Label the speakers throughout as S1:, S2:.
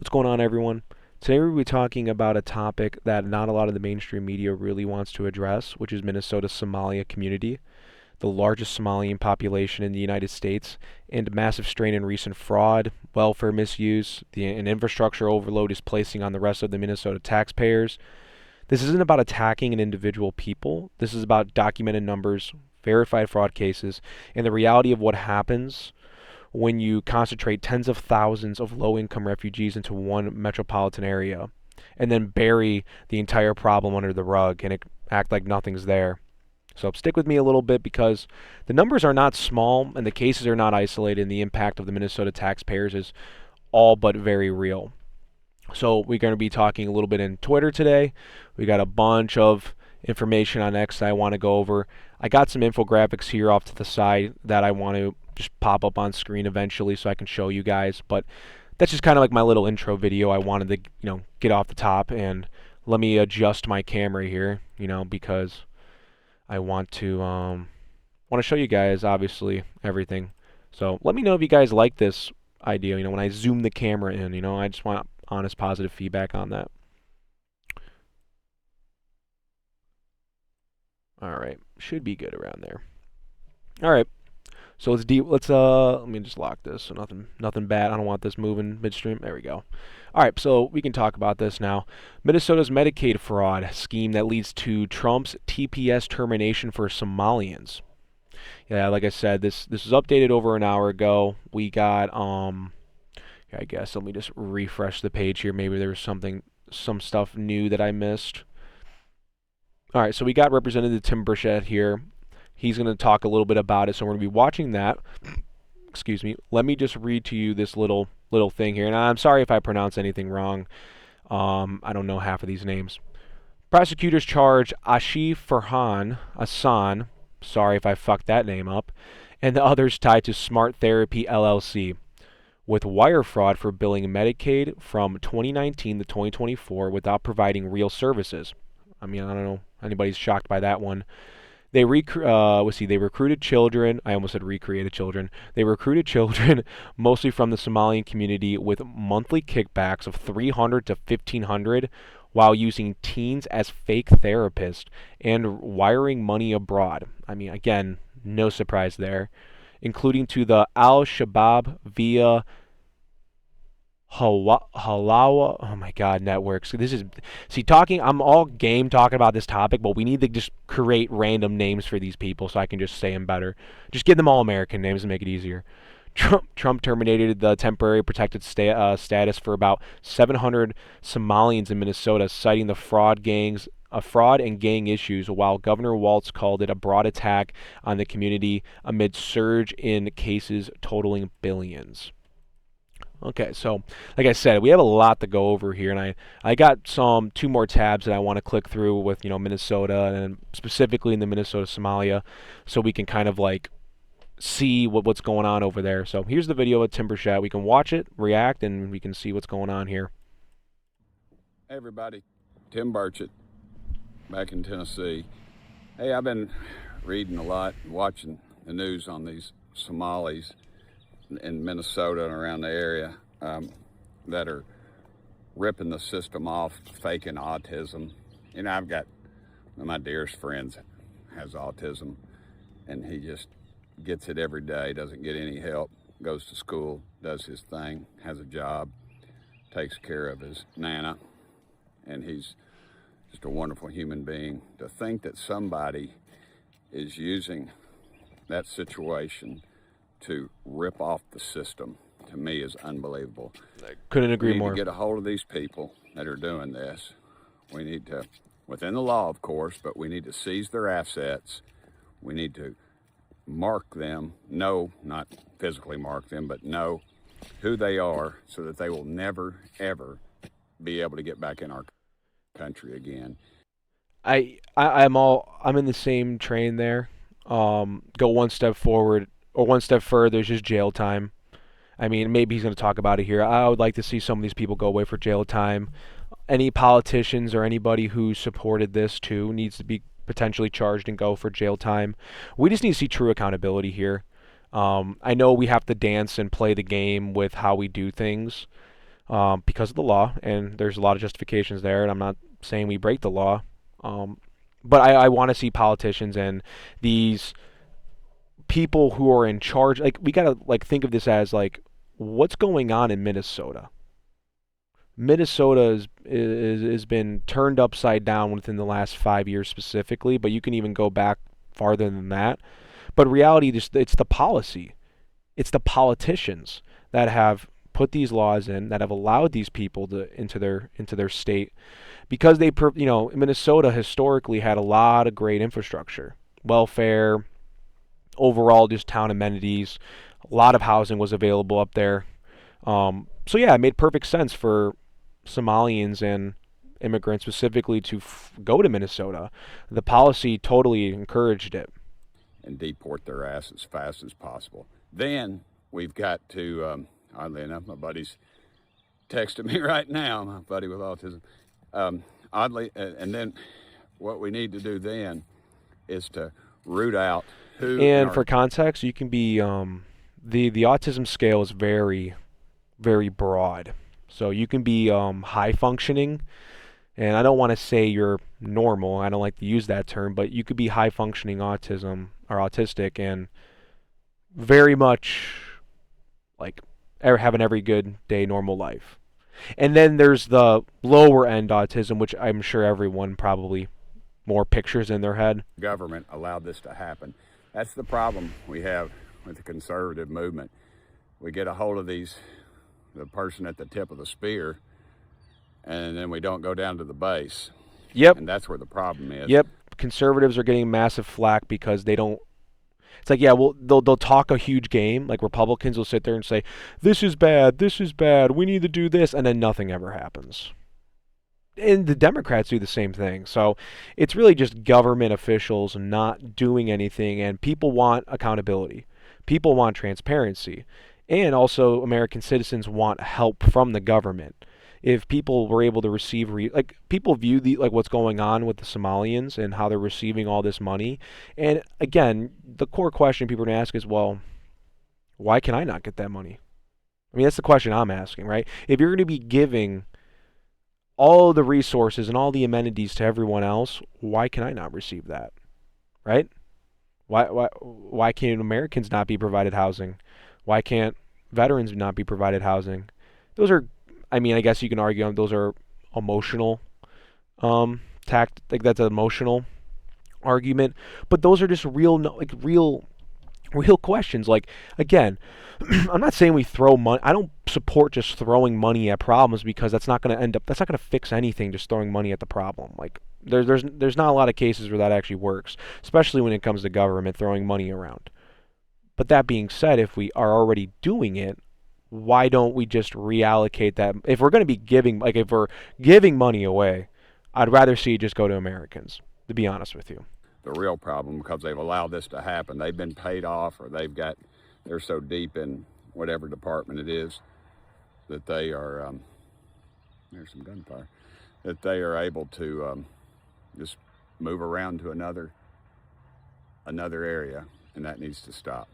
S1: What's going on, everyone? Today we'll be talking about a topic that not a lot of the mainstream media really wants to address, which is Minnesota's Somalia community, the largest Somalian population in the United States, and massive strain in recent fraud, welfare misuse, and infrastructure overload is placing on the rest of the Minnesota taxpayers. This isn't about attacking an individual people. This is about documented numbers, verified fraud cases, and the reality of what happens when you concentrate tens of thousands of low-income refugees into one metropolitan area and then bury the entire problem under the rug and act like nothing's there. So stick with me a little bit because the numbers are not small and the cases are not isolated, and the impact of the Minnesota taxpayers is all but very real. So we're going to be talking a little bit in Twitter today. We got a bunch of information on X that I want to go over. I got some infographics here off to the side that I want to just pop up on screen eventually so I can show you guys. But that's just kind of like my little intro video I wanted to, get off the top. And let me adjust my camera here, because I want to show you guys obviously everything. So let me know if you guys like this idea. When I zoom the camera in, I just want honest, positive feedback on that. All right, should be good around there. All right, so let me just lock this so nothing bad. I don't want this moving midstream. There we go. All right, so we can talk about this now. Minnesota's Medicaid fraud scheme that leads to Trump's TPS termination for Somalians. Yeah, like I said, this was updated over an hour ago. We got I guess let me just refresh the page here. Maybe there was some stuff new that I missed. All right, so we got Representative Tim Burchett here. He's going to talk a little bit about it, so we're going to be watching that. Excuse me. Let me just read to you this little thing here, and I'm sorry if I pronounce anything wrong. I don't know half of these names. Prosecutors charge Ashif Farhan Hassan, sorry if I fucked that name up, and the others tied to Smart Therapy LLC with wire fraud for billing Medicaid from 2019 to 2024 without providing real services. I mean, I don't know if anybody's shocked by that one. They recruited children. I almost said recreated children. They recruited children mostly from the Somalian community with monthly kickbacks of $300 to $1,500 while using teens as fake therapists and wiring money abroad. I mean, again, no surprise there, including to the Al-Shabaab via Halawa, oh my God, networks. I'm all game talking about this topic, but we need to just create random names for these people so I can just say them better. Just give them all American names and make it easier. Trump terminated the temporary protected status for about 700 Somalians in Minnesota, citing the fraud and gang issues, while Governor Walz called it a broad attack on the community amid surge in cases totaling billions. Okay, so like I said, we have a lot to go over here, and I got two more tabs that I want to click through with Minnesota, and specifically in the Minnesota Somalia, so we can kind of like see what's going on over there. So here's the video of Tim Burchett. We can watch it, react, and we can see what's going on here.
S2: Hey everybody, Tim Burchett, back in Tennessee. Hey, I've been reading a lot, watching the news on these Somalis in Minnesota and around the area that are ripping the system off, faking autism. I've got one of my dearest friends has autism, and he just gets it every day, doesn't get any help, goes to school, does his thing, has a job, takes care of his nana, and he's just a wonderful human being. To think that somebody is using that situation to rip off the system, to me, is unbelievable.
S1: I couldn't agree more.
S2: We need to get a hold of these people that are doing this. We need to, within the law, of course, but we need to seize their assets. We need to mark them, not physically mark them, but know who they are so that they will never, ever be able to get back in our country again.
S1: I'm in the same train there. Go one step forward, or one step further is just jail time. I mean, maybe he's going to talk about it here. I would like to see some of these people go away for jail time. Any politicians or anybody who supported this too needs to be potentially charged and go for jail time. We just need to see true accountability here. I know we have to dance and play the game with how we do things, because of the law, and there's a lot of justifications there. And I'm not saying we break the law, um, but I want to see politicians and these people who are in charge. Like we gotta like think of this as like what's going on in Minnesota. Minnesota is been turned upside down within the last 5 years specifically, but you can even go back farther than that. But reality, it's the policy, it's the politicians that have put these laws in that have allowed these people to into their state because Minnesota historically had a lot of great infrastructure, welfare, overall just town amenities, a lot of housing was available up there. So yeah, it made perfect sense for Somalians and immigrants specifically to go to Minnesota. The policy totally encouraged it.
S2: And deport their ass as fast as possible. Then we've got to, oddly enough, my buddy's texting me right now, my buddy with autism. And then what we need to do then is to root out who.
S1: And for context, you can be the autism scale is very, very broad. So you can be high functioning, and I don't want to say you're normal. I don't like to use that term, but you could be high functioning autism or autistic and very much like have an every good day normal life. And then there's the lower end autism, which I'm sure everyone probably more pictures in their head.
S2: Government allowed this to happen. That's the problem we have with the conservative movement. We get a hold of the person at the tip of the spear, and then we don't go down to the base.
S1: Yep.
S2: And that's where the problem is.
S1: Yep. Conservatives are getting massive flack because they don't. It's like, yeah, well, they'll talk a huge game. Like Republicans will sit there and say, this is bad, we need to do this, and then nothing ever happens. And the Democrats do the same thing. So it's really just government officials not doing anything, and people want accountability. People want transparency. And also American citizens want help from the government. If people were able to receive, people view what's going on with the Somalians and how they're receiving all this money. And again, the core question people are going to ask is, well, why can I not get that money? I mean, that's the question I'm asking, right? If you're going to be giving all the resources and all the amenities to everyone else, why can I not receive that, right? Why can't Americans not be provided housing? Why can't veterans not be provided housing? Those are, I mean, I guess you can argue those are emotional that's an emotional argument, but those are just real questions. Like, again, I'm not saying we throw money. I don't support just throwing money at problems because that's not going to fix anything, just throwing money at the problem. Like, there's not a lot of cases where that actually works, especially when it comes to government throwing money around. But that being said, if we are already doing it, why don't we just reallocate that? If we're going to be if we're giving money away, I'd rather see it just go to Americans, to be honest with you.
S2: The real problem, because they've allowed this to happen. They've been paid off, or they're so deep in whatever department it is that they are, there's some gunfire, that they are able to just move around to another area, and that needs to stop.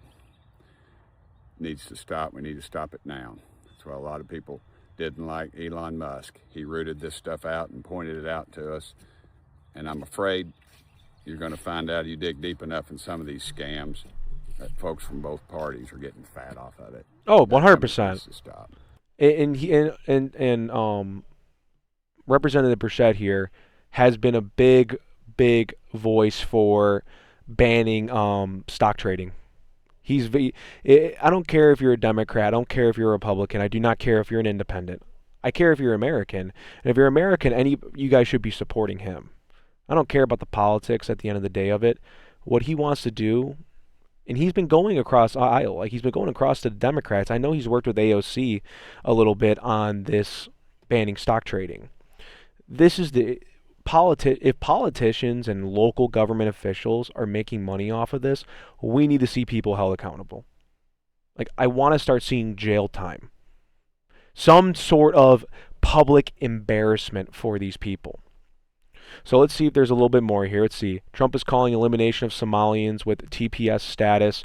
S2: Needs to stop. We need to stop it now. That's why a lot of people didn't like Elon Musk. He rooted this stuff out and pointed it out to us, and I'm afraid you're going to find out, you dig deep enough in some of these scams, that folks from both parties are getting fat off of it.
S1: Oh, 100%.
S2: Needs to stop.
S1: And Representative Burchett here has been a big voice for banning stock trading. I don't care if you're a Democrat. I don't care if you're a Republican. I do not care if you're an independent. I care if you're American. And if you're American, you guys should be supporting him. I don't care about the politics at the end of the day of it. What he wants to do, and he's been going across the aisle. Like, he's been going across to the Democrats. I know he's worked with AOC a little bit on this banning stock trading. This is if politicians and local government officials are making money off of this, we need to see people held accountable. Like, I want to start seeing jail time. Some sort of public embarrassment for these people. So let's see if there's a little bit more here. Let's see. Trump is calling elimination of Somalians with TPS status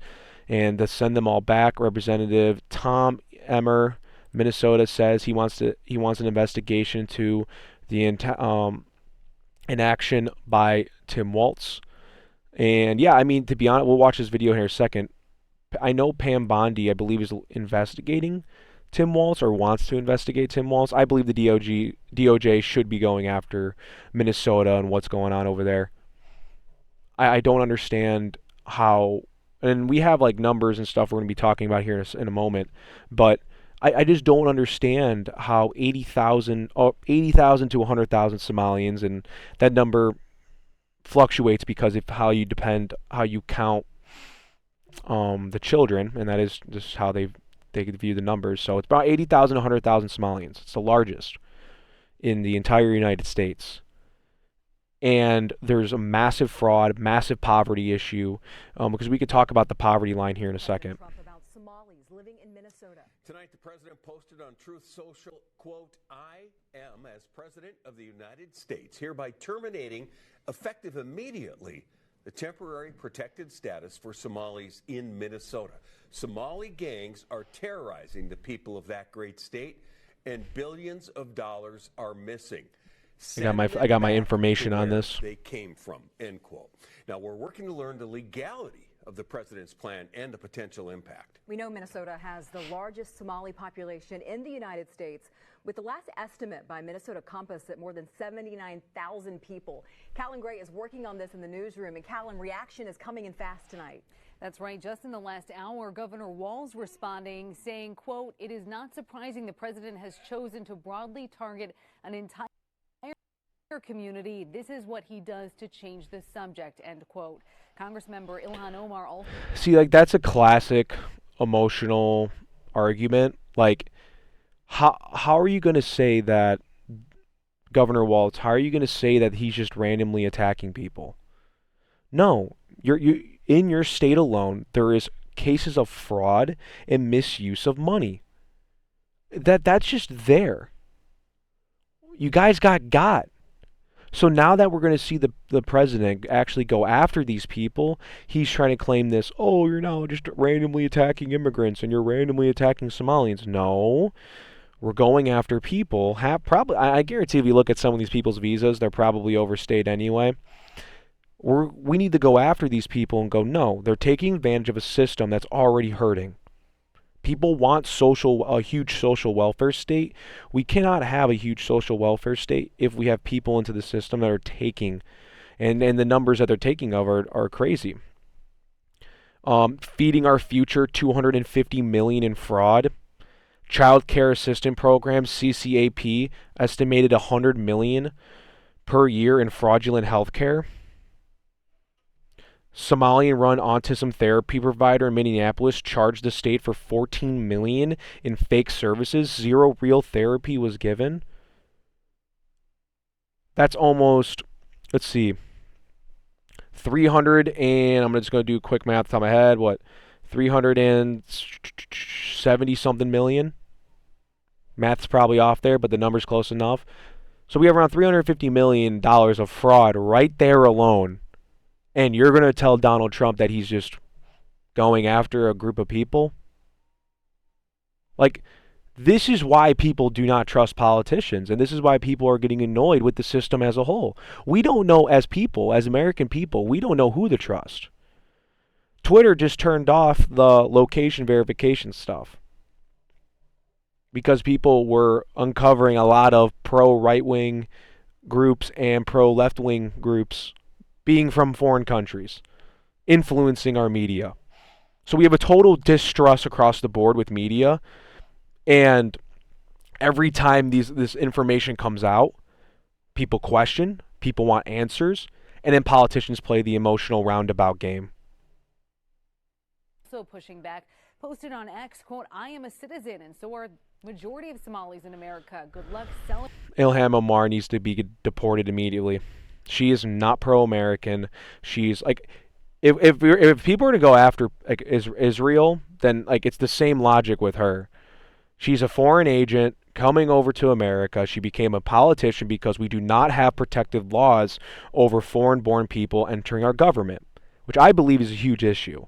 S1: and to send them all back. Representative Tom Emmer Minnesota says he wants an investigation to the inaction by Tim Walz. And yeah, I mean, to be honest, we'll watch this video here in a second. I know Pam Bondi, I believe, is investigating Tim Walz or wants to investigate Tim Walz. I believe the DOJ should be going after Minnesota and what's going on over there. I don't understand how, and we have like numbers and stuff we're going to be talking about here in a moment, but I just don't understand how 80,000 to 100,000 Somalians, and that number fluctuates because of how you count the children, and that is just how they view the numbers. So it's about 80,000 to 100,000 Somalians. It's the largest in the entire United States. And there's a massive fraud, massive poverty issue, because we could talk about the poverty line here in a second.
S3: About Somalis living in Minnesota.
S4: Tonight, the president posted on Truth Social, quote, "I am, as president of the United States, hereby terminating, effective immediately, the temporary protected status for Somalis in Minnesota. Somali gangs are terrorizing the people of that great state, and billions of dollars are missing.
S1: I got my information on this.
S4: They came from," end quote. Now, we're working to learn the legality of the president's plan and the potential impact.
S3: We know Minnesota has the largest Somali population in the United States, with the last estimate by Minnesota Compass at more than 79,000 people. Callum Gray is working on this in the newsroom, and Callum, reaction is coming in fast tonight.
S5: That's right. Just in the last hour, Governor Walz responding, saying, quote, "It is not surprising the president has chosen to broadly target an entire community. This is what he does to change the subject," end quote. Congressmember Ilhan Omar also.
S1: See, like, that's a classic emotional argument. Like, how are you going to say that, Governor Walz, how are you going to say that he's just randomly attacking people? No, you in your state alone, there is cases of fraud and misuse of money. That's just there. You guys got. So now that we're going to see the president actually go after these people, he's trying to claim this, oh, you're now just randomly attacking immigrants and you're randomly attacking Somalians. No, we're going after people. I guarantee if you look at some of these people's visas, they're probably overstayed anyway. We need to go after these people and go, no, they're taking advantage of a system that's already hurting. People want a huge social welfare state. We cannot have a huge social welfare state if we have people into the system that are taking, and the numbers that they're taking are crazy. Feeding our future, $250 million in fraud. Childcare assistance programs, CCAP, estimated $100 million per year in fraudulent healthcare. Somalian-run autism therapy provider in Minneapolis charged the state for $14 million in fake services. Zero real therapy was given. That's almost, let's see, 300 and I'm just going to do quick math off the top of my head. 370 something million. Math's probably off there, but the number's close enough. So we have around $350 million of fraud right there alone. And you're going to tell Donald Trump that he's just going after a group of people? Like, this is why people do not trust politicians, and this is why people are getting annoyed with the system as a whole. We don't know, as people, as American people, we don't know who to trust. Twitter just turned off the location verification stuff because people were uncovering a lot of pro-right-wing groups and pro-left-wing groups being from foreign countries, influencing our media. So we have a total distrust across the board with media, and every time this information comes out, people question, people want answers, and then politicians play the emotional roundabout game.
S5: Also pushing back, posted on X, quote, "I am a citizen, and so are majority of Somalis in America. Good luck selling." Ilhan
S1: Omar needs to be deported immediately. She is not pro-American. She's like, if people are to go after like Israel, then like it's the same logic with her. She's a foreign agent coming over to America. She became a politician because we do not have protective laws over foreign-born people entering our government, which I believe is a huge issue.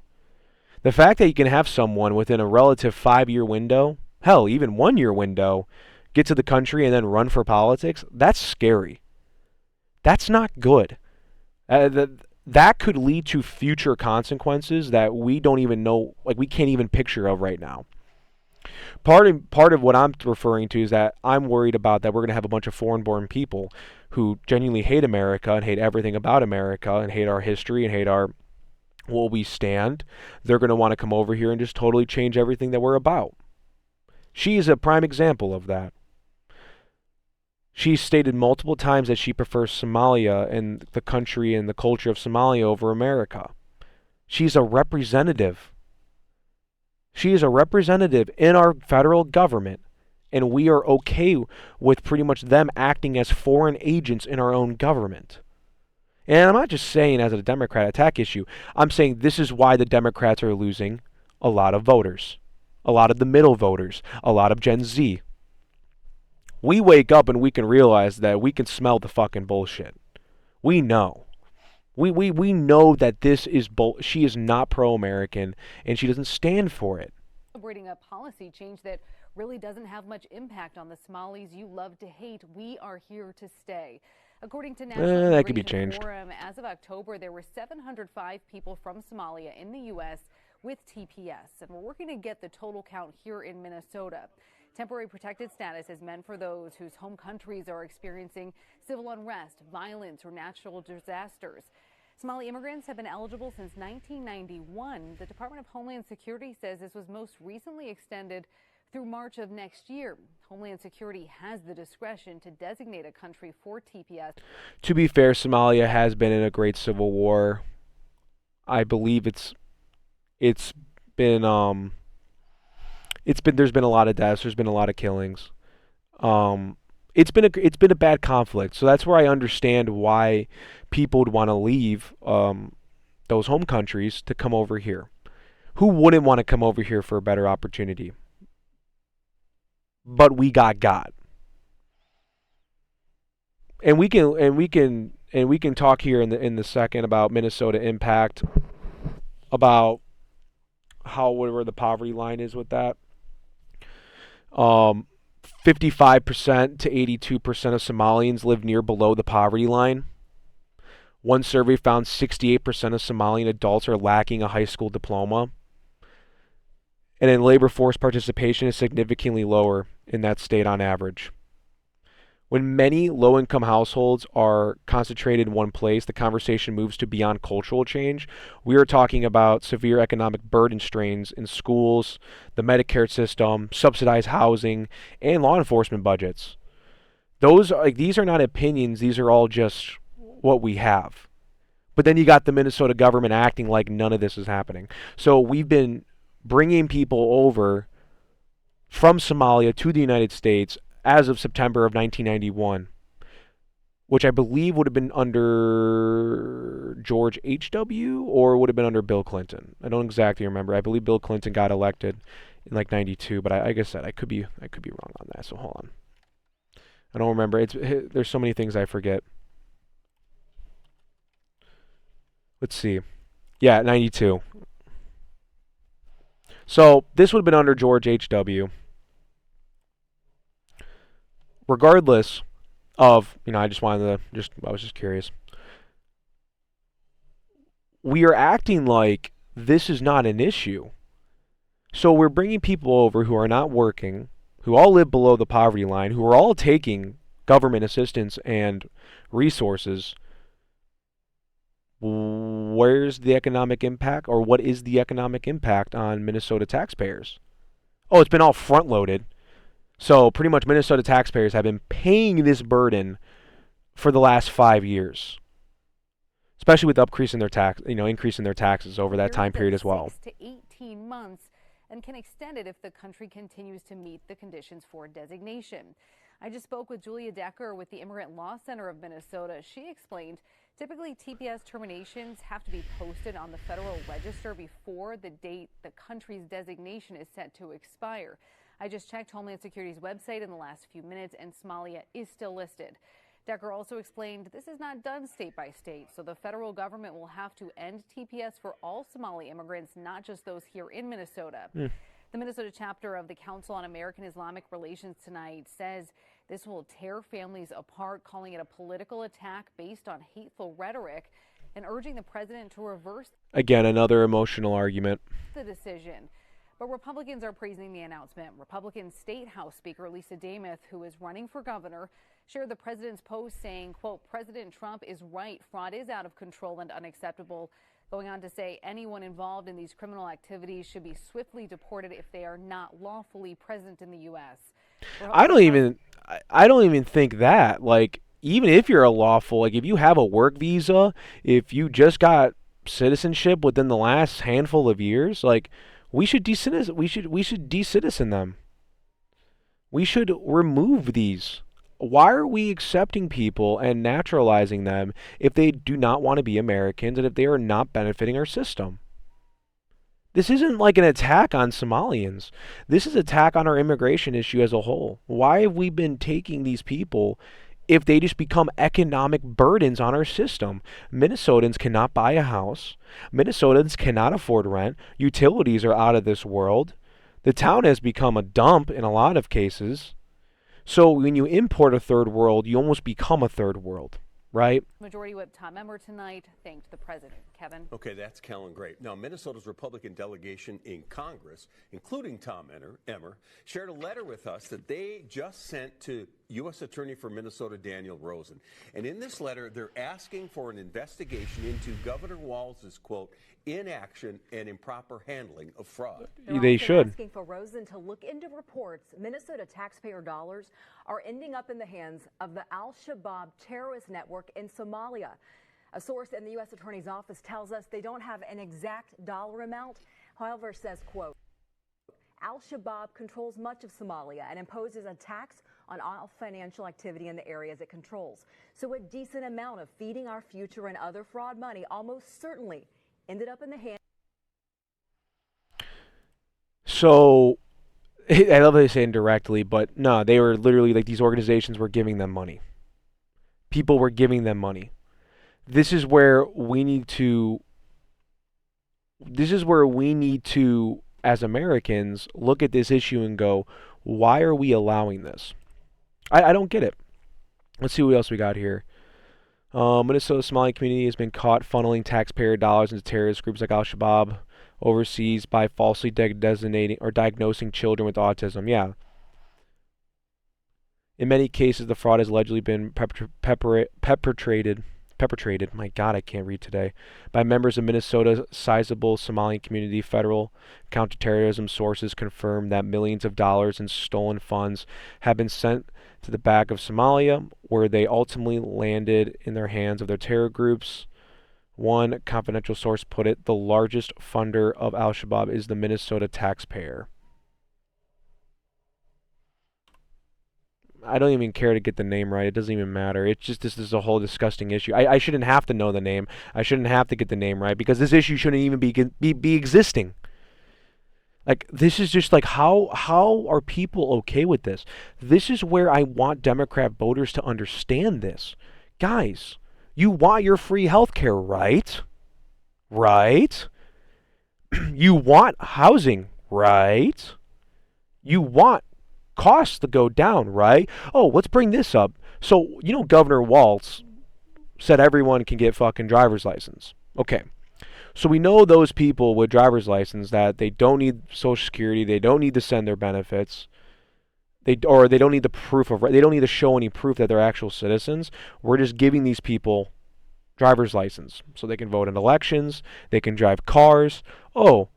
S1: The fact that you can have someone within a relative 5-year window hell, even 1 year window, get to the country and then run for politics, that's scary. That's not good. That could lead to future consequences that we don't even know, like we can't even picture of right now. Part of what I'm referring to is that I'm worried about that we're going to have a bunch of foreign-born people who genuinely hate America and hate everything about America and hate our history and hate our what we stand. They're going to want to come over here and just totally change everything that we're about. She is a prime example of that. She's stated multiple times that she prefers Somalia and the country and the culture of Somalia over America. She's a representative. She is a representative in our federal government, and we are okay with pretty much them acting as foreign agents in our own government. And I'm not just saying as a Democrat attack issue. I'm saying this is why the Democrats are losing a lot of voters, a lot of the middle voters, a lot of Gen Z. We wake up and we can realize that we can smell the fucking bullshit. We know. We know that this is she is not pro-American and she doesn't stand for it.
S5: Celebrating a policy change that really doesn't have much impact on the Somalis you love to hate. We are here to stay. According to National
S1: that could be
S5: Immigration
S1: changed.
S5: Forum, as of October, there were 705 people from Somalia in the U.S. with TPS, and we're working to get the total count here in Minnesota. Temporary protected status is meant for those whose home countries are experiencing civil unrest, violence, or natural disasters. Somali immigrants have been eligible since 1991. The Department of Homeland Security says this was most recently extended through March of next year. Homeland Security has the discretion to designate a country for TPS.
S1: To be fair, Somalia has been in a great civil war. I believe it's been there's been a lot of deaths, there's been a lot of killings. It's been a bad conflict. So that's where I understand why people would want to leave those home countries to come over here. Who wouldn't want to come over here for a better opportunity? But we got. And we can talk here in the second about Minnesota impact, about where the poverty line is with that. 55% to 82% of Somalians live near below the poverty line. One survey found 68% of Somalian adults are lacking a high school diploma. And then labor force participation is significantly lower in that state on average. When many low-income households are concentrated in one place, the conversation moves to beyond cultural change. We are talking about severe economic burden strains in schools, the Medicare system, subsidized housing, and law enforcement budgets. These are not opinions, these are all just what we have. But then you got the Minnesota government acting like none of this is happening. So we've been bringing people over from Somalia to the United States as of September of 1991, which I believe would have been under George H.W. or would have been under Bill Clinton. I don't exactly remember. I believe Bill Clinton got elected in like 92, but like I said, I could be wrong on that. So hold on. I don't remember. There's so many things I forget. Let's see. Yeah, 92. So this would have been under George H.W. Regardless of, I was just curious. We are acting like this is not an issue. So we're bringing people over who are not working, who all live below the poverty line, who are all taking government assistance and resources. Where's the economic impact, or what is the economic impact on Minnesota taxpayers? Oh, it's been all front-loaded. So pretty much Minnesota taxpayers have been paying this burden for the last 5 years, especially with increasing their taxes over that time period as well.
S5: 6 to 18 months, and can extend it if the country continues to meet the conditions for designation. I just spoke with Julia Decker with the Immigrant Law Center of Minnesota. She explained typically TPS terminations have to be posted on the Federal Register before the date the country's designation is set to expire. I just checked Homeland Security's website in the last few minutes, and Somalia is still listed. Decker also explained this is not done state by state, so the federal government will have to end TPS for all Somali immigrants, not just those here in Minnesota. The Minnesota chapter of the Council on American Islamic Relations tonight says this will tear families apart, calling it a political attack based on hateful rhetoric and urging the president to reverse
S1: Again, another emotional argument.
S5: the decision. But Republicans are praising the announcement. Republican State House Speaker Lisa Dameth, who is running for governor, shared the president's post saying, quote, President Trump is right. Fraud is out of control and unacceptable. Going on to say anyone involved in these criminal activities should be swiftly deported if they are not lawfully present in the U.S.
S1: I don't even think that. Like, even if you're a lawful, like if you have a work visa, if you just got citizenship within the last handful of years, like we should decitizen them. We should remove these. Why are we accepting people and naturalizing them if they do not want to be Americans and if they are not benefiting our system? This isn't like an attack on Somalians. This is an attack on our immigration issue as a whole. Why have we been taking these people if they just become economic burdens on our system? Minnesotans cannot buy a house. Minnesotans cannot afford rent. Utilities are out of this world. The town has become a dump in a lot of cases. So when you import a third world, you almost become a third world, right?
S5: Majority Whip Tom Emmer tonight thanked the president. Kevin?
S4: Okay, that's Kellen Great. Now, Minnesota's Republican delegation in Congress, including Tom Emmer, shared a letter with us that they just sent to U.S. Attorney for Minnesota Daniel Rosen. And in this letter, they're asking for an investigation into Governor Walz's, quote, inaction and improper handling of fraud.
S1: They should.
S3: Asking for Rosen to look into reports Minnesota taxpayer dollars are ending up in the hands of the Al-Shabaab terrorist network in Somalia. A source in the U.S. Attorney's Office tells us they don't have an exact dollar amount, however, says, quote, Al-Shabaab controls much of Somalia and imposes a tax on all financial activity in the areas it controls. So a decent amount of feeding our future and other fraud money almost certainly ended up in the hands.
S1: So, I love how they say indirectly, but no, they were literally like these organizations were giving them money. People were giving them money. This is where we need to, as Americans, look at this issue and go, why are we allowing this? I don't get it. Let's see what else we got here. Minnesota Somali community has been caught funneling taxpayer dollars into terrorist groups like Al-Shabaab overseas by falsely designating or diagnosing children with autism. Yeah. In many cases, the fraud has allegedly been perpetrated, my God, I can't read today, by members of Minnesota's sizable Somali community. Federal counterterrorism sources confirm that millions of dollars in stolen funds have been sent to the back of Somalia, where they ultimately landed in their hands of their terror groups. One confidential source put it, the largest funder of Al-Shabaab is the Minnesota taxpayer. I don't even care to get the name right. It doesn't even matter. It's just this is a whole disgusting issue. I shouldn't have to know the name. I shouldn't have to get the name right because this issue shouldn't even be existing. Like, this is just like, how are people okay with this? This is where I want Democrat voters to understand this. Guys, you want your free health care, right? Right? You want housing, right? You want costs to go down, right? Oh, let's bring this up. So, Governor Walz said everyone can get fucking driver's license. Okay. So we know those people with driver's license that they don't need Social Security, they don't need to send their benefits, they don't need the proof of, they don't need to show any proof that they're actual citizens. We're just giving these people driver's license so they can vote in elections, they can drive cars. Oh,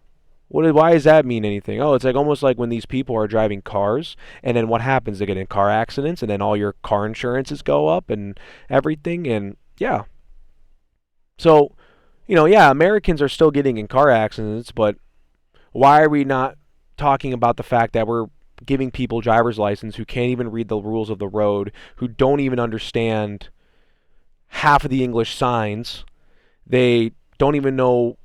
S1: why does that mean anything? Oh, it's like almost like when these people are driving cars, and then what happens? They get in car accidents, and then all your car insurances go up and everything, and yeah. So, Americans are still getting in car accidents, but why are we not talking about the fact that we're giving people driver's license who can't even read the rules of the road, who don't even understand half of the English signs? They don't even know,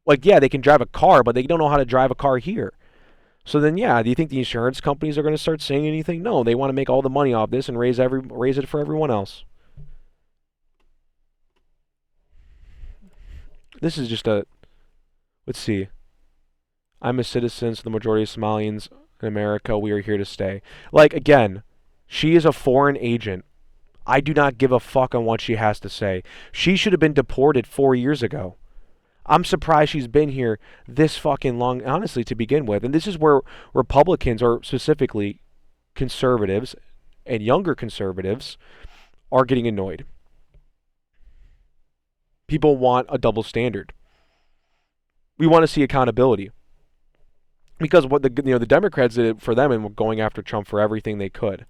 S1: like, yeah, they can drive a car, but they don't know how to drive a car here. So then, yeah, do you think the insurance companies are going to start saying anything? No, they want to make all the money off this and raise it for everyone else. This is just let's see. I'm a citizen, so the majority of Somalians in America, we are here to stay. Like, again, she is a foreign agent. I do not give a fuck on what she has to say. She should have been deported 4 years ago. I'm surprised she's been here this fucking long, honestly, to begin with. And this is where Republicans, or specifically conservatives and younger conservatives, are getting annoyed. People want a double standard. We want to see accountability. Because what the Democrats did it for them and were going after Trump for everything they could.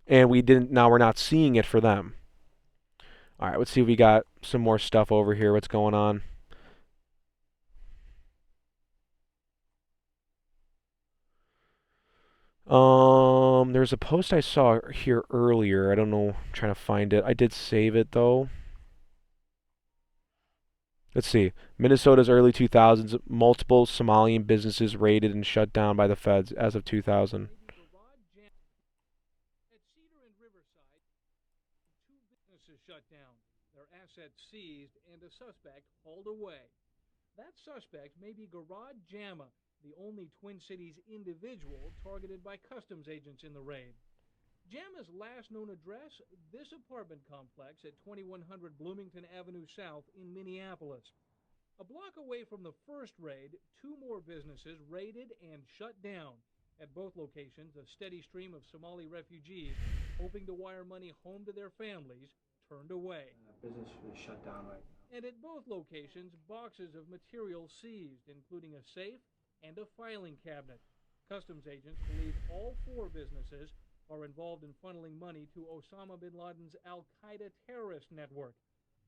S1: And we didn't. Now we're not seeing it for them. All right, let's see if we got some more stuff over here. What's going on? There's a post I saw here earlier. I don't know. I'm trying to find it. I did save it though. Let's see. Minnesota's early 2000s. Multiple Somalian businesses raided and shut down by the feds as of 2000.
S6: Shut down, their assets seized, and a suspect hauled away. That suspect may be Garad Jama, the only Twin Cities individual targeted by customs agents in the raid. Jama's last known address, this apartment complex at 2100 Bloomington Avenue South in Minneapolis. A block away from the first raid, 2 more businesses raided and shut down. At both locations, a steady stream of Somali refugees hoping to wire money home to their families turned away.
S7: Business is shut down right now.
S6: And at both locations, boxes of material seized, including a safe and a filing cabinet. Customs agents believe all 4 businesses are involved in funneling money to Osama bin Laden's al-Qaeda terrorist network.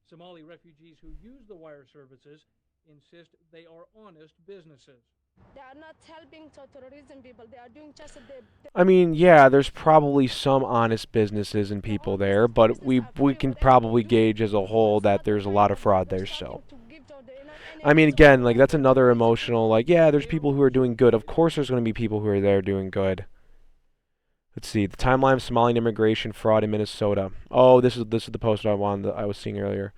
S6: Somali refugees who use the wire services insist they are honest businesses.
S8: They are not helping terrorism people. They are doing just
S1: I mean, yeah, there's probably some honest businesses and people there, but we can probably gauge as a whole that there's a lot of fraud there still. I mean, again, like, that's another emotional, like, yeah, there's people who are doing good. Of course there's going to be people who are there doing good. Let's see, the timeline of Somali immigration fraud in Minnesota. Oh, this is the post I was seeing earlier.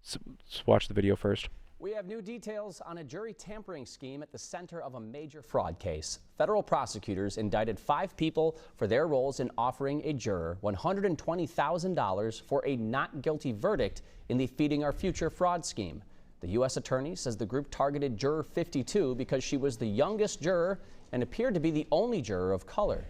S1: Let's watch the video first.
S9: We have new details on a jury tampering scheme at the center of a major fraud case. Federal prosecutors indicted 5 people for their roles in offering a juror $120,000 for a not guilty verdict in the Feeding Our Future fraud scheme. The U.S. attorney says the group targeted juror 52 because she was the youngest juror and appeared to be the only juror of color.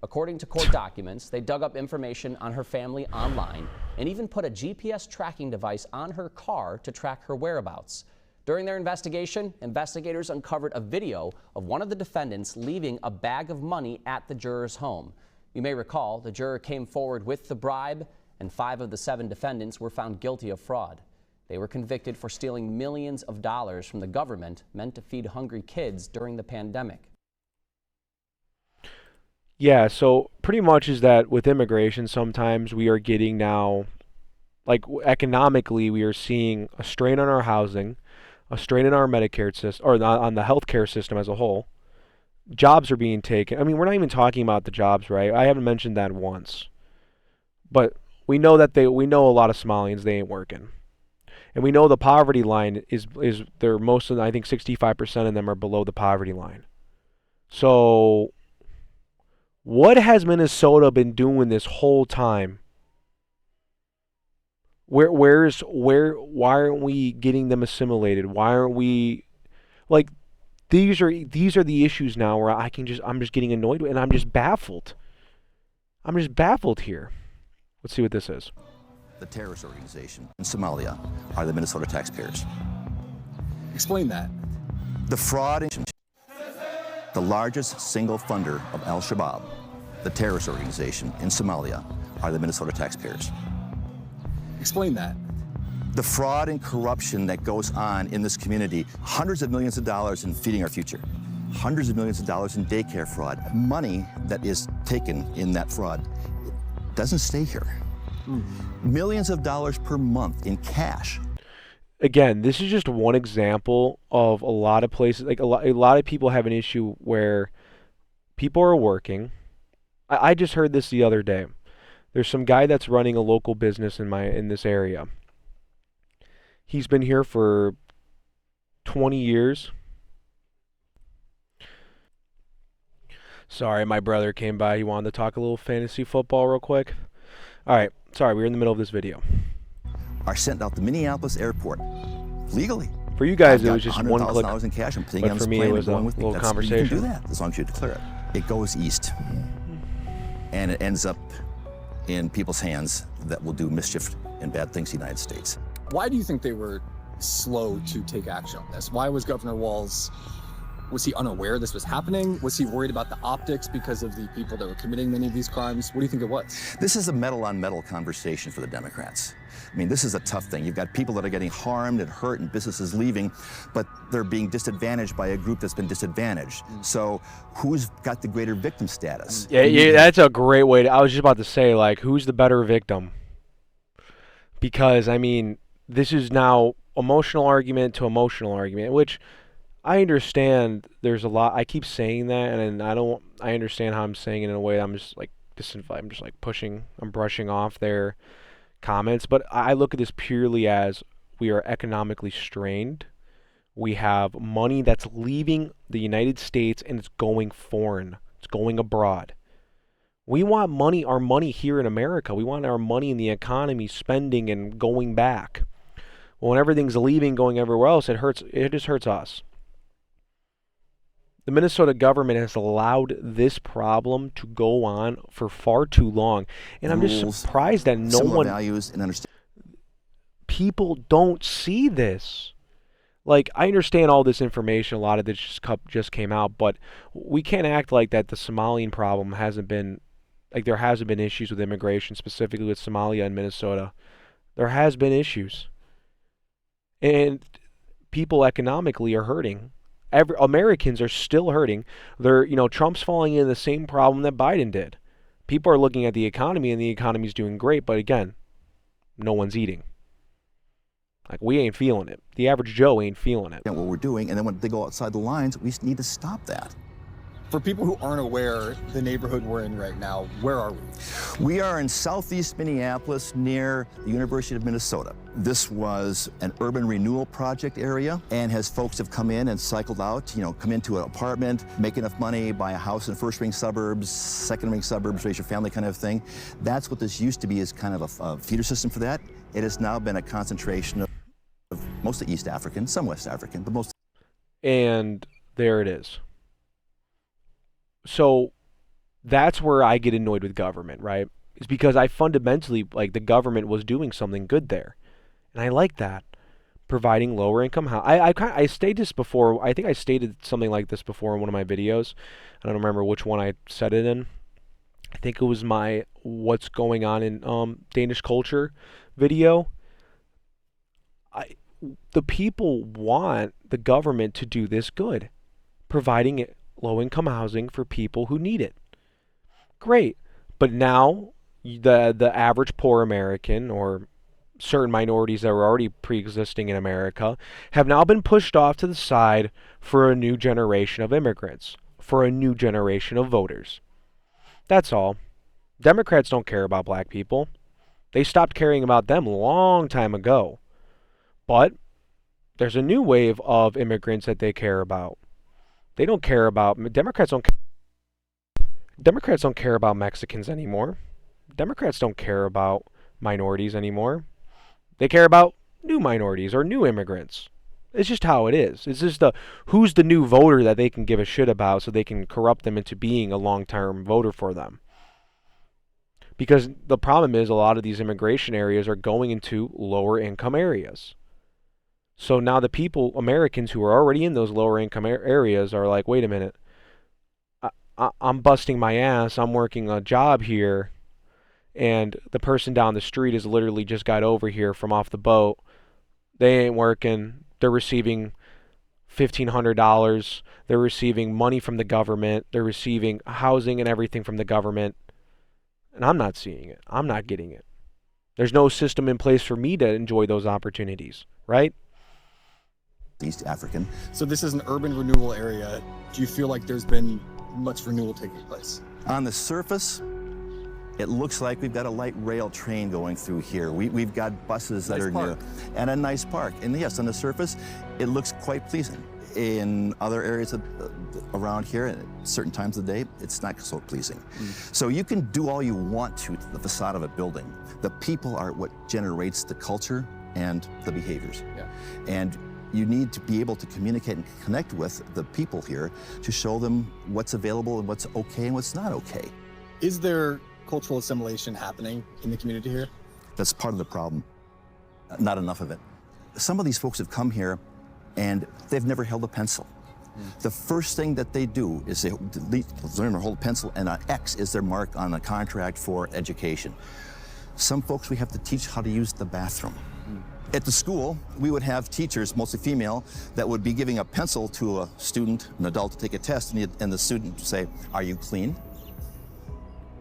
S9: According to court documents, they dug up information on her family online and even put a GPS tracking device on her car to track her whereabouts. During their investigation, investigators uncovered a video of one of the defendants leaving a bag of money at the juror's home. You may recall the juror came forward with the bribe, and 5 of the 7 defendants were found guilty of fraud. They were convicted for stealing millions of dollars from the government meant to feed hungry kids during the pandemic.
S1: Yeah, so pretty much is that with immigration, sometimes we are getting now, like, economically, we are seeing a strain on our housing, a strain in our Medicare system, or on the healthcare system as a whole. Jobs are being taken. I mean, we're not even talking about the jobs, right? I haven't mentioned that once. But we know that we know a lot of Somalians, they ain't working. And we know the poverty line is they're most of them, I think 65% of them are below the poverty line. So what has Minnesota been doing this whole time? Why aren't we getting them assimilated? Why aren't we, like, these are the issues now where I'm just getting annoyed and I'm just baffled. I'm just baffled here. Let's see what this is.
S10: The terrorist organization in Somalia are the Minnesota taxpayers.
S11: Explain that.
S10: The fraud, the largest single funder of Al-Shabaab, the terrorist organization in Somalia, are the Minnesota taxpayers.
S11: Explain that.
S10: The fraud and corruption that goes on in this community, hundreds of millions of dollars in Feeding Our Future, hundreds of millions of dollars in daycare fraud, money that is taken in that fraud doesn't stay here. Millions of dollars per month in cash.
S1: Again, this is just one example of a lot of places, like a lot of people have an issue where people are working. I just heard this the other day. There's some guy that's running a local business in this area. He's been here for 20 years. Sorry, my brother came by. He wanted to talk a little fantasy football real quick. All right, sorry, we're in the middle of this video.
S10: Are sent out to Minneapolis airport legally.
S1: For you guys, it was just one click.
S10: $100,000 in cash. I'm putting
S1: But
S10: on
S1: for
S10: this
S1: me,
S10: plane
S1: it
S10: and
S1: was a
S10: going with me.
S1: little
S10: You
S1: conversation.
S10: can do that as long as you declare it. It goes east, and it ends up in people's hands that will do mischief and bad things to the United States.
S11: Why do you think they were slow to take action on this? Why was Governor Walz, was he unaware this was happening? Was he worried about the optics because of the people that were committing many of these crimes? What do you think it was?
S10: This is a metal-on-metal conversation for the Democrats. I mean, this is a tough thing. You've got people that are getting harmed and hurt and businesses leaving, but they're being disadvantaged by a group that's been disadvantaged. So who's got the greater victim status?
S1: Yeah, that's a great way to, I was just about to say, like, who's the better victim? Because, I mean, this is now emotional argument to emotional argument, which I understand there's a lot. I keep saying that, and I understand how I'm saying it in a way I'm just like I'm brushing off their comments, but I look at this purely as we are economically strained. We have money that's leaving the United States and it's going foreign. It's going abroad. We want our money here in America. We want our money in the economy, spending and going back. Well, when everything's leaving, going everywhere else, it just hurts us. The Minnesota government has allowed this problem to go on for far too long. And I'm just surprised that no one...
S10: values and understand.
S1: People don't see this. Like, I understand all this information, a lot of this just came out, but we can't act like that the Somalian problem hasn't been... Like, there hasn't been issues with immigration, specifically with Somalia and Minnesota. There has been issues. And people economically are hurting. Americans are still hurting. Trump's falling into the same problem that Biden did. People are looking at the economy, and the economy's doing great, but again, no one's eating. Like, we ain't feeling it. The average Joe ain't feeling it.
S10: What we're doing, and then when they go outside the lines, we need to stop that.
S11: For people who aren't aware, the neighborhood we're in right now, where are we?
S10: We are in southeast Minneapolis near the University of Minnesota. This was an urban renewal project area, and as folks have come in and cycled out, come into an apartment, make enough money, buy a house in first-ring suburbs, second-ring suburbs, raise your family kind of thing. That's what this used to be, is kind of a feeder system for that. It has now been a concentration of mostly East African, some West African, but most.
S1: And there it is. So that's where I get annoyed with government, right? It's because I fundamentally, like, the government was doing something good there. And I like that. Providing lower income housing. I stated this before. I think I stated something like this before in one of my videos. I don't remember which one I said it in. I think it was my What's Going On in Danish Culture video. The people want the government to do this good. Providing low-income housing for people who need it. Great. But now the average poor American, or certain minorities that were already pre-existing in America, have now been pushed off to the side for a new generation of immigrants, for a new generation of voters. That's all. Democrats don't care about black people. They stopped caring about them a long time ago. But there's a new wave of immigrants that they care about. They don't care about... Democrats don't care about Mexicans anymore. Democrats don't care about minorities anymore. They care about new minorities or new immigrants. It's just how it is. It's just who's the new voter that they can give a shit about so they can corrupt them into being a long-term voter for them. Because the problem is a lot of these immigration areas are going into lower income areas. So now the people, Americans who are already in those lower income areas are like, wait a minute, I'm busting my ass, I'm working a job here, and the person down the street has literally just got over here from off the boat. They ain't working, they're receiving $1,500, they're receiving money from the government, they're receiving housing and everything from the government, and I'm not seeing it, I'm not getting it. There's no system in place for me to enjoy those opportunities, right?
S10: East African.
S11: So this is an urban renewal area. Do you feel like there's been much renewal taking place?
S10: On the surface, it looks like we've got a light rail train going through here. We've got buses that are near, and a nice park. And yes, on the surface, it looks quite pleasing. in other areas around here at certain times of the day, it's not so pleasing. So you can do all you want to the facade of a building. The people are what generates the culture and the behaviors. And you need to be able to communicate and connect with the people here to show them what's available and what's okay and what's not okay.
S11: Is there cultural assimilation happening in the community here?
S10: That's part of the problem. Not enough of it. Some of these folks have come here and they've never held a pencil. The first thing that they do is they learn to hold a pencil, and an X is their mark on a contract for education. Some folks we have to teach how to use the bathroom. At the school, we would have teachers, mostly female, that would be giving a pencil to a student, an adult, to take a test, and the student would say, "Are you clean?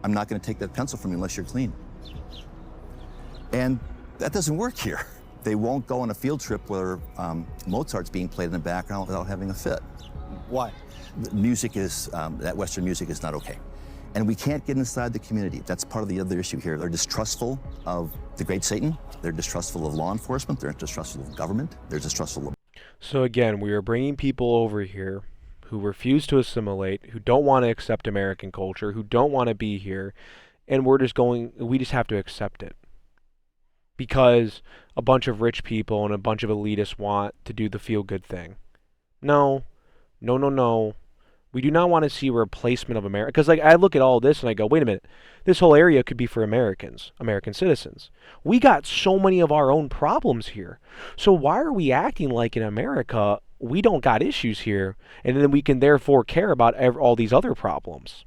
S10: I'm not going to take that pencil from you unless you're clean." And that doesn't work here. They won't go on a field trip where Mozart's being played in the background without having a fit.
S11: Why?
S10: The music is, that Western music is not okay. And we can't get inside the community. That's part of the other issue here. They're distrustful of the great Satan. They're distrustful of law enforcement. They're distrustful of government. They're distrustful of...
S1: So again, we are bringing people over here who refuse to assimilate, who don't want to accept American culture, who don't want to be here, and we just have to accept it. Because a bunch of rich people and a bunch of elitists want to do the feel-good thing. No. No, no, no. We do not want to see a replacement of America. Because I look at all this and I go, wait a minute. This whole area could be for Americans, American citizens. We got so many of our own problems here. So why are we acting like in America we don't got issues here, and then we can therefore care about all these other problems?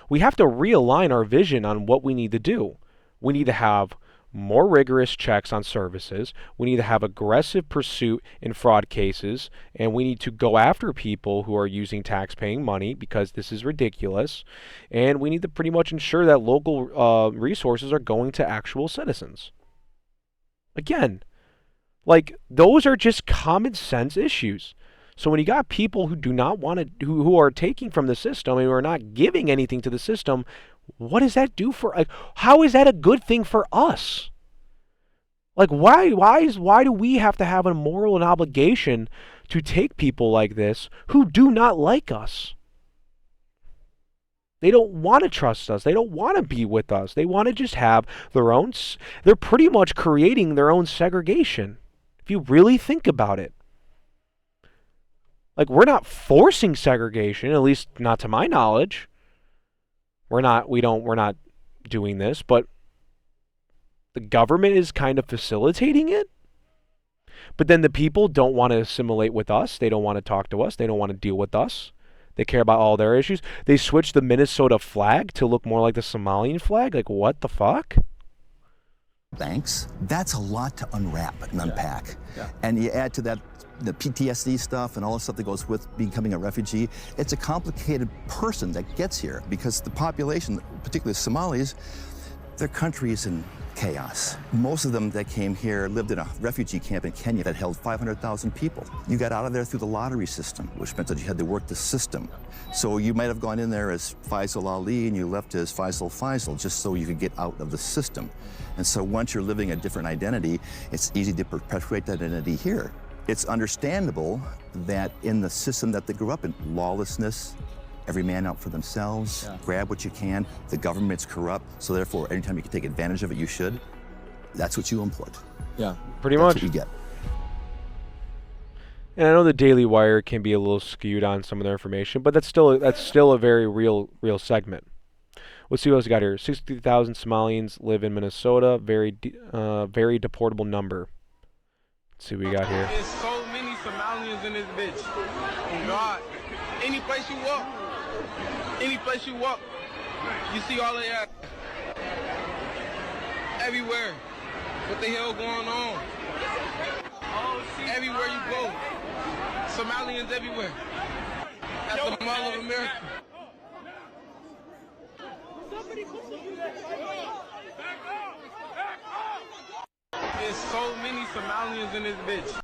S1: We have to realign our vision on what we need to do. We need to have more rigorous checks on services. We need to have aggressive pursuit in fraud cases, and we need to go after people who are using tax-paying money, because this is ridiculous. And we need to pretty much ensure that local resources are going to actual citizens. Again, like, those are just common sense issues. So when you got people who do not want to, who are taking from the system and who are not giving anything to the system, what does that do for, like, how is that a good thing for us? Like, why do we have to have a moral and obligation to take people like this who do not like us? They don't want to trust us. They don't want to be with us. They want to just have their own, they're pretty much creating their own segregation, if you really think about it. Like, we're not forcing segregation, at least not to my knowledge. We're not doing this, but the government is kind of facilitating it. But then the people don't want to assimilate with us. They don't want to talk to us. They don't want to deal with us. They care about all their issues. They switched the Minnesota flag to look more like the Somalian flag. Like, what the fuck?
S10: Banks, that's a lot to unwrap and unpack. And you add to that the PTSD stuff and all the stuff that goes with becoming a refugee. It's a complicated person that gets here, because the population, particularly Somalis, their country is in chaos. Most of them that came here lived in a refugee camp in Kenya that held 500,000 people. You got out of there through the lottery system, which meant that you had to work the system. So you might have gone in there as Faisal Ali and you left as Faisal just so you could get out of the system. And so once you're living a different identity, it's easy to perpetuate that identity here. It's understandable that in the system that they grew up in, lawlessness, every man out for themselves, grab what you can, the government's corrupt, so therefore anytime you can take advantage of it, you should. That's what you import.
S11: Yeah.
S1: Pretty much.
S10: That's what you get.
S1: And I know the Daily Wire can be a little skewed on some of their information, but that's still a very real segment. Let's see what else we got here. 60,000 Somalians live in Minnesota. Very deportable number. Let's see what we got here.
S12: There's so many Somalians in this bitch. Oh God. Any place you walk, you see all of that. Everywhere. What the hell going on? Everywhere you go. Somalians everywhere. That's the mall of America. There's so many Somalians in this bitch.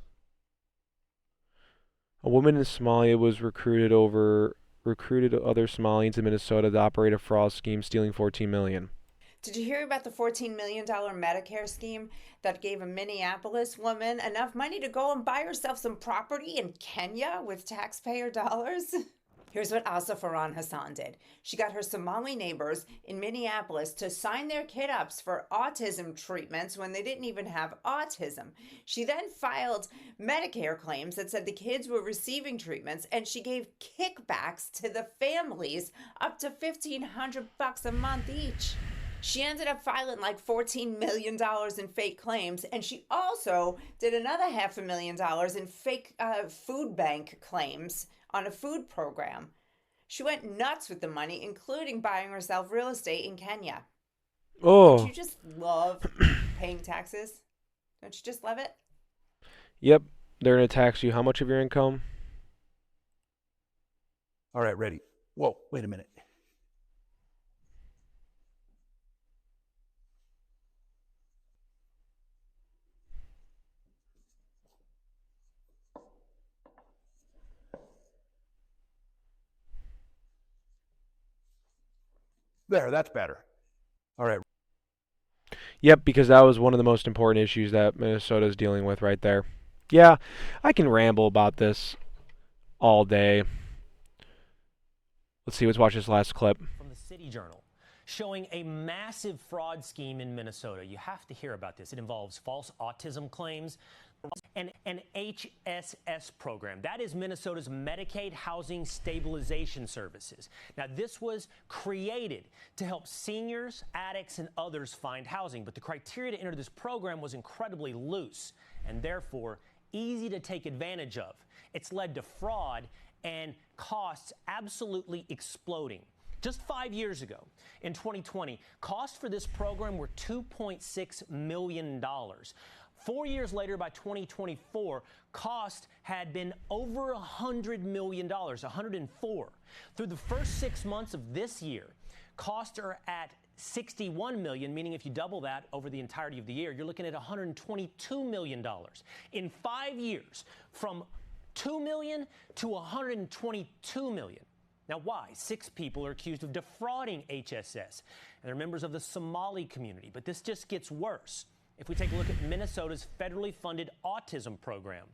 S1: A woman in Somalia was recruited other Somalians in Minnesota to operate a fraud scheme, stealing $14 million.
S13: Did you hear about the $14 million Medicare scheme that gave a Minneapolis woman enough money to go and buy herself some property in Kenya with taxpayer dollars? Here's what Asa Farhan Hassan did. She got her Somali neighbors in Minneapolis to sign their kid-ups for autism treatments when they didn't even have autism. She then filed Medicare claims that said the kids were receiving treatments, and she gave kickbacks to the families up to $1,500 a month each. She ended up filing like $14 million in fake claims, and she also did another $500,000 in fake food bank claims on a food program. She went nuts with the money, including buying herself real estate in Kenya.
S1: Oh.
S13: Don't you just love paying taxes? Don't you just love it?
S1: Yep. They're going to tax you how much of your income?
S14: All right, ready. Whoa, wait a minute. There, that's better. All right.
S1: Yep, because that was one of the most important issues that Minnesota is dealing with right there. Yeah, I can ramble about this all day. Let's see, let's watch this last clip.
S15: From the City Journal, showing a massive fraud scheme in Minnesota. You have to hear about this. It involves false autism claims and an HSS program. That is Minnesota's Medicaid Housing Stabilization Services. Now, this was created to help seniors, addicts, and others find housing, but the criteria to enter this program was incredibly loose and therefore easy to take advantage of. It's led to fraud and costs absolutely exploding. Just 5 years ago, in 2020, costs for this program were $2.6 million. 4 years later, by 2024, cost had been over $100 million, 104. Through the first 6 months of this year, costs are at $61 million, meaning if you double that over the entirety of the year, you're looking at $122 million. In 5 years, from $2 million to $122 million. Now, why? 6 people are accused of defrauding HSS, and they're members of the Somali community, but this just gets worse. If we take a look at Minnesota's federally funded autism program.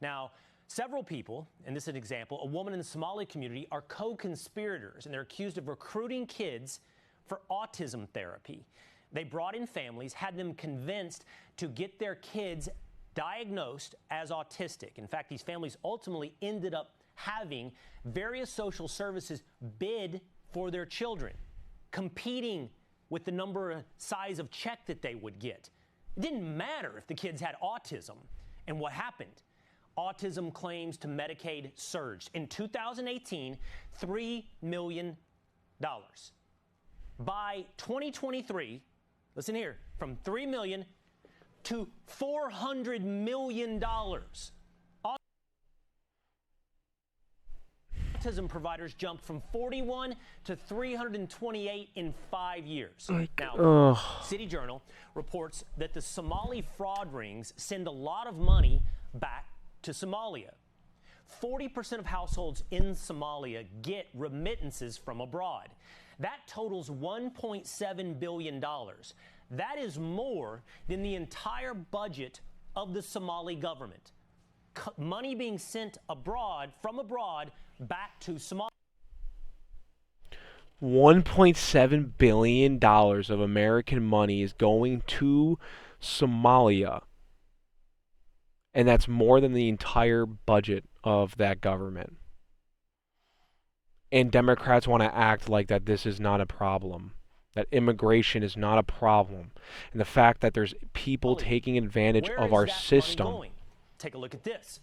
S15: Now, several people, and this is an example, a woman in the Somali community are co-conspirators, and they're accused of recruiting kids for autism therapy. They brought in families, had them convinced to get their kids diagnosed as autistic. In fact, these families ultimately ended up having various social services bid for their children, competing with the number and size of check that they would get. It didn't matter if the kids had autism. And what happened? Autism claims to Medicaid surged. In 2018, $3 million. By 2023, listen here, from $3 million to $400 million. Autism providers jumped from 41 to 328 in 5 years. Now, City Journal reports that the Somali fraud rings send a lot of money back to Somalia. 40% of households in Somalia get remittances from abroad. That totals $1.7 billion. That is more than the entire budget of the Somali government. Money being sent abroad, from abroad, back to Somalia.
S1: $1.7 billion of American money is going to Somalia. And that's more than the entire budget of that government. And Democrats want to act like that this is not a problem. That immigration is not a problem. And the fact that there's people taking advantage of our system.
S15: Take a look at this.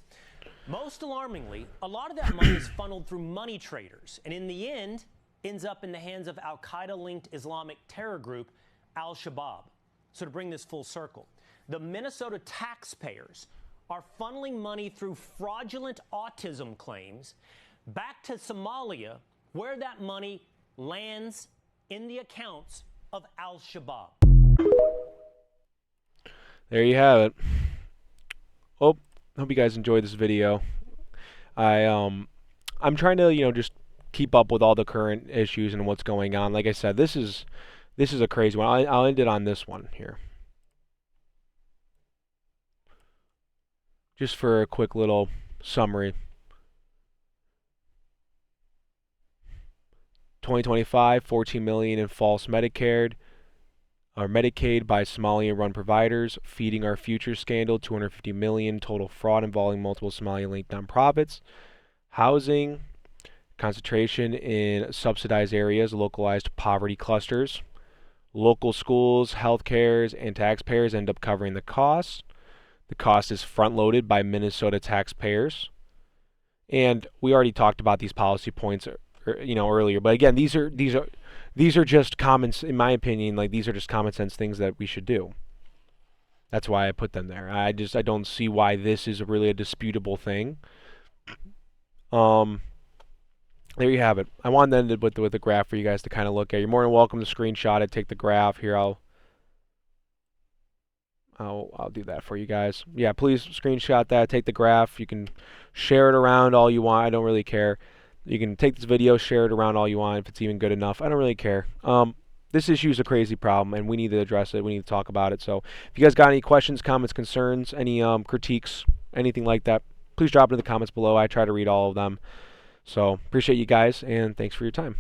S15: Most alarmingly, a lot of that money is funneled through money traders, and in the end, ends up in the hands of al-Qaeda-linked Islamic terror group Al-Shabaab. So to bring this full circle, the Minnesota taxpayers are funneling money through fraudulent autism claims back to Somalia, where that money lands in the accounts of Al-Shabaab.
S1: There you have it. Oh, hope you guys enjoyed this video. I'm trying to, just keep up with all the current issues and what's going on. Like I said, this is This is a crazy one. I'll end it on this one here. Just for a quick little summary. 2025, 14 million in false Medicaid by Somali-run providers. Feeding Our Future scandal, 250 million total fraud involving multiple Somali-linked nonprofits. Housing, concentration in subsidized areas, localized poverty clusters. Local schools, healthcare, and taxpayers end up covering the costs. The cost is front-loaded by Minnesota taxpayers. And we already talked about these policy points, earlier. But again, these are just common, in my opinion. Like, these are just common sense things that we should do. That's why I put them there. I don't see why this is really a disputable thing. There you have it. I wanted to end it with a graph for you guys to kind of look at. You're more than welcome to screenshot it, take the graph here. I'll do that for you guys. Yeah, please screenshot that, take the graph. You can share it around all you want. I don't really care. You can take this video, share it around all you want if it's even good enough. I don't really care. This issue is a crazy problem, and we need to address it. We need to talk about it. So if you guys got any questions, comments, concerns, any critiques, anything like that, please drop it in the comments below. I try to read all of them. So appreciate you guys, and thanks for your time.